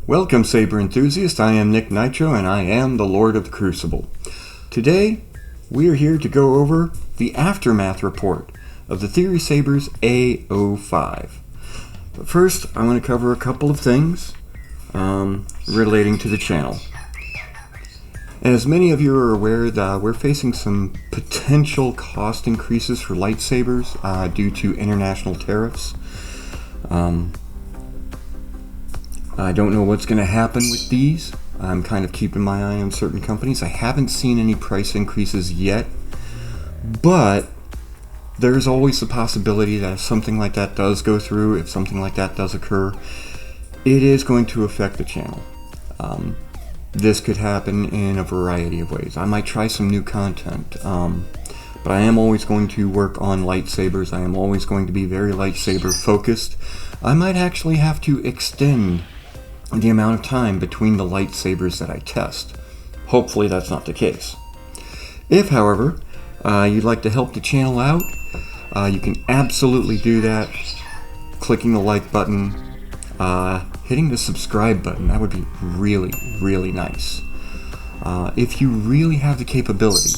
Welcome, Saber enthusiasts. I am Nick Nitro, and I am the Lord of the Crucible. Today, we are here to go over the aftermath report of the Theory Sabers A05. But first, I want to cover a couple of things relating to the channel. As many of you are aware, that we're facing some potential cost increases for lightsabers due to international tariffs. I don't know what's going to happen with these. I'm kind of keeping my eye on certain companies. I haven't seen any price increases yet, but there's always the possibility that if something like that does go through, if something like that does occur, it is going to affect the channel. This could happen in a variety of ways. I might try some new content, but I am always going to work on lightsabers. I am always going to be very lightsaber focused. I might actually have to extend the amount of time between the lightsabers that I test. Hopefully that's not the case. If, however, you'd like to help the channel out, you can absolutely do that clicking the like button, hitting the subscribe button. That would be really nice. If you really have the capability,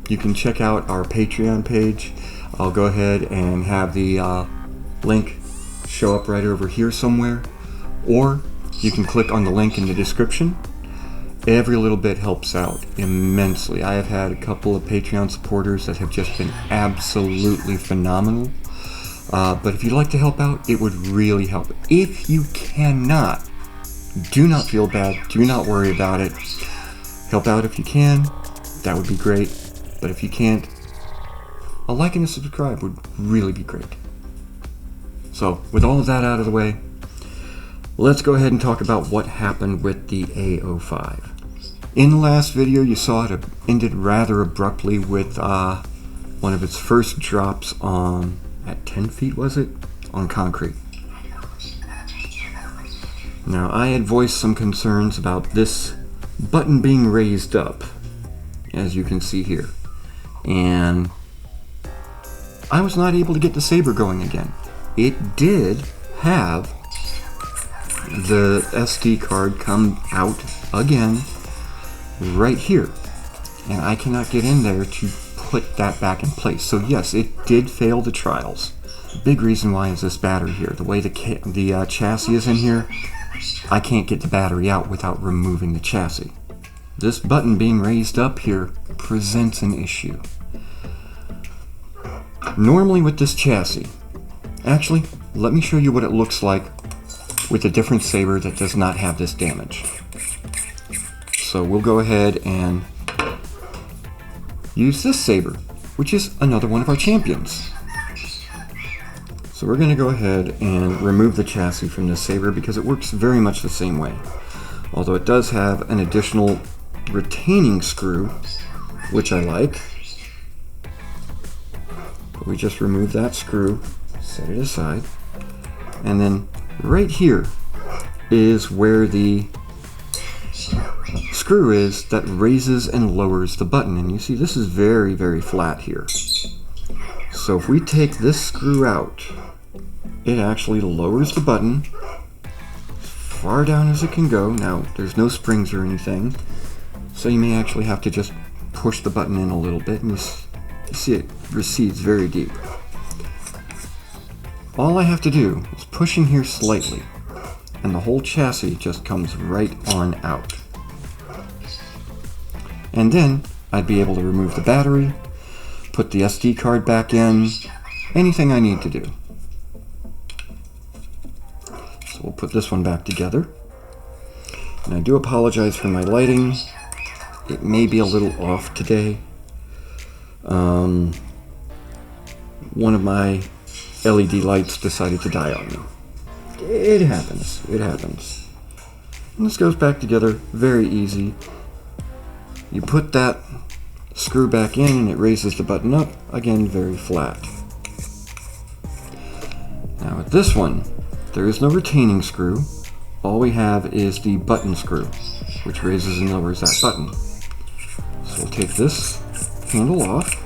you can check out our Patreon page. I'll go ahead and have the link show up right over here somewhere, or you can click on the link in the description. Every little bit helps out immensely. I have had a couple of Patreon supporters that have just been absolutely phenomenal. But if you'd like to help out, it would really help. If you cannot, do not feel bad. Do not worry about it. Help out if you can. That would be great. But if you can't, a like and a subscribe would really be great. So, with all of that out of the way, let's go ahead and talk about what happened with the A05. In the last video, you saw it ended rather abruptly with one of its first drops on, at 10 feet was it? On concrete. Now, I had voiced some concerns about this button being raised up, as you can see here. And I was not able to get the saber going again. It did have the SD card come out again right here, and I cannot get in there to put that back in place. So yes, it did fail the trials. The big reason why is this battery here. The way the chassis is in here, I can't get the battery out without removing the chassis. This button being raised up here presents an issue. Normally with this chassis, actually, let me show you what it looks like with a different saber that does not have this damage. So we'll go ahead and use this saber, which is another one of our champions. So we're going to go ahead and remove the chassis from this saber because it works very much the same way. Although it does have an additional retaining screw, which I like. But we just remove that screw, set it aside, and then right here is where the screw is that raises and lowers the button. And you see this is very flat here. So if we take this screw out, it actually lowers the button as far down as it can go. Now there's no springs or anything, so you may actually have to just push the button in a little bit, and you see it recedes very deep. All I have to do is push in here slightly, and the whole chassis just comes right on out. And then I'd be able to remove the battery, put the SD card back in, anything I need to do. So we'll put this one back together. And I do apologize for my lighting. It may be a little off today. One of my LED lights decided to die on me. It happens. It happens. And this goes back together very easy. You put that screw back in and it raises the button up. Again, very flat. Now with this one, there is no retaining screw. All we have is the button screw, which raises and lowers that button. So we'll take this handle off,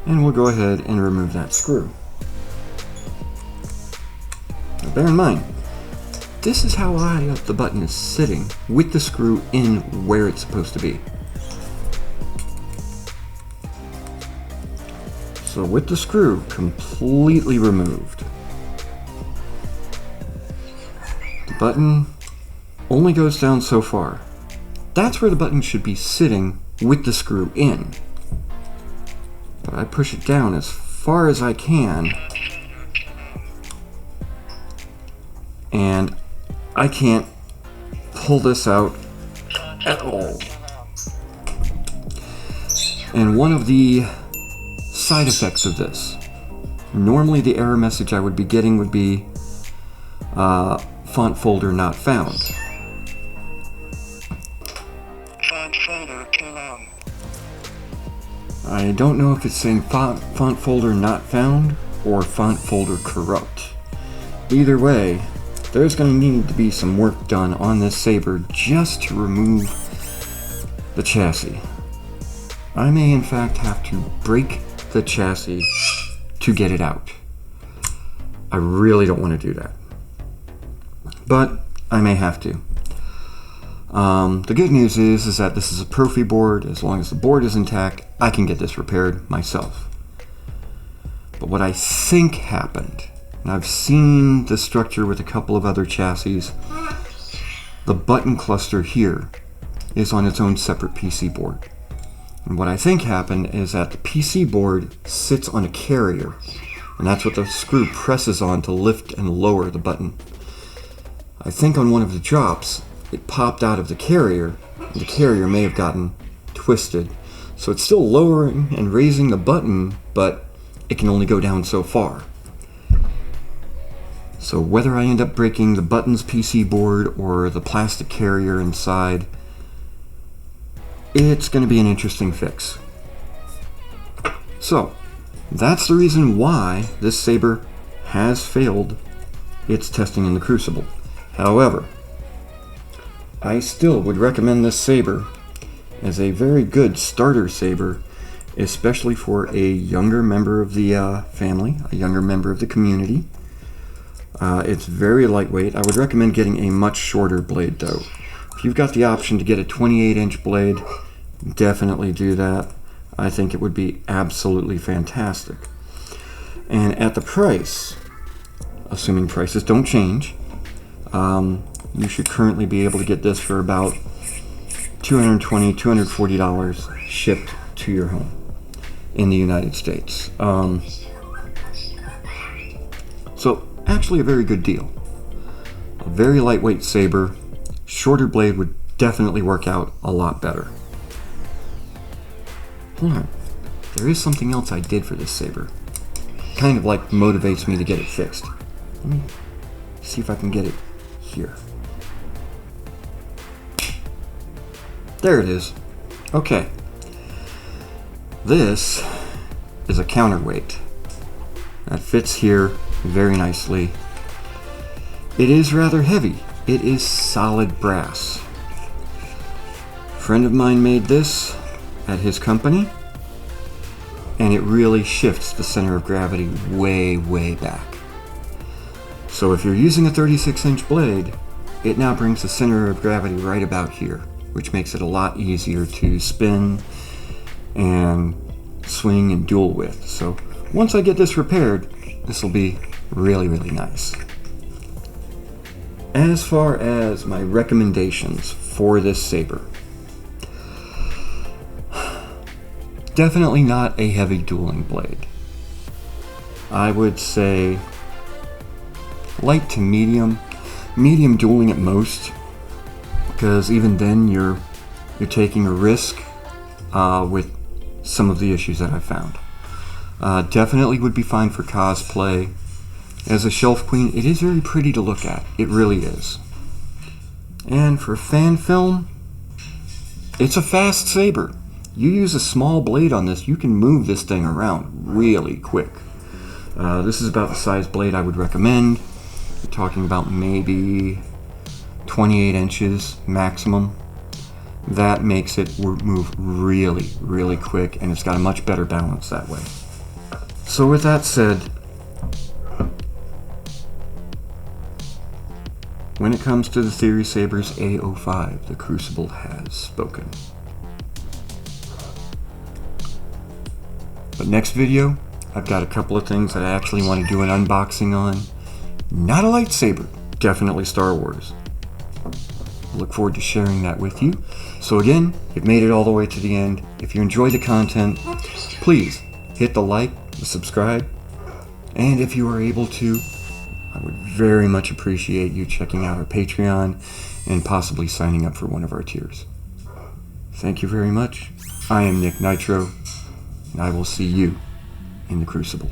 and we'll go ahead and remove that screw. Now bear in mind, this is how high up the button is sitting with the screw in where it's supposed to be. So with the screw completely removed, the button only goes down so far. That's where the button should be sitting with the screw in. But I push it down as far as I can, and I can't pull this out at all. And one of the side effects of this, normally the error message I would be getting would be font folder not found. Font folder too long. I don't know if it's saying font folder not found or font folder corrupt. Either way, there's going to need to be some work done on this Saber just to remove the chassis. I may in fact have to break the chassis to get it out. I really don't want to do that, but I may have to. The good news is that this is a Profi board. As long as the board is intact, I can get this repaired myself. But what I think happened, and I've seen the structure with a couple of other chassis, the button cluster here is on its own separate PC board. And what I think happened is that the PC board sits on a carrier, and that's what the screw presses on to lift and lower the button. I think on one of the drops, it popped out of the carrier, and the carrier may have gotten twisted. So it's still lowering and raising the button, but it can only go down so far. So whether I end up breaking the button's PC board or the plastic carrier inside, it's going to be an interesting fix. So that's the reason why this Saber has failed its testing in the Crucible. However, I still would recommend this Saber as a very good starter Saber, especially for a younger member of the family, a younger member of the community. It's very lightweight. I would recommend getting a much shorter blade though. If you've got the option to get a 28-inch blade, definitely do that. I think it would be absolutely fantastic. And at the price, assuming prices don't change, you should currently be able to get this for about $220, $240 shipped to your home in the United States. So actually a very good deal. A very lightweight Saber, shorter blade would definitely work out a lot better. Hold on, there is something else I did for this Saber. Kind of like motivates me to get it fixed. Let me see if I can get it here. There it is. Okay. This is a counterweight that fits here very nicely. It is rather heavy. It is solid brass. A friend of mine made this at his company, and it really shifts the center of gravity way, way back. So if you're using a 36-inch blade, it now brings the center of gravity right about here, which makes it a lot easier to spin and swing and dual with. So once I get this repaired, this will be really, really nice. As far as my recommendations for this Saber, definitely not a heavy dueling blade. I would say light to medium dueling at most, because even then you're taking a risk with some of the issues that I found. Definitely would be fine for cosplay. As a shelf queen, it is very pretty to look at. It really is. And for fan film, it's a fast Saber. You use a small blade on this, you can move this thing around really quick. This is about the size blade I would recommend. We're talking about maybe 28 inches maximum. That makes it move really, really quick, and it's got a much better balance that way. So with that said, When it comes to the series Sabers A05, the Crucible has spoken. But next video, I've got a couple of things that I actually want to do an unboxing on. Not a lightsaber, definitely Star Wars. Look forward to sharing that with you. So again, you've made it all the way to the end. If you enjoy the content, please hit the like, the subscribe, and if you are able to, I would very much appreciate you checking out our Patreon and possibly signing up for one of our tiers. Thank you very much. I am Nick Nitro, and I will see you in the Crucible.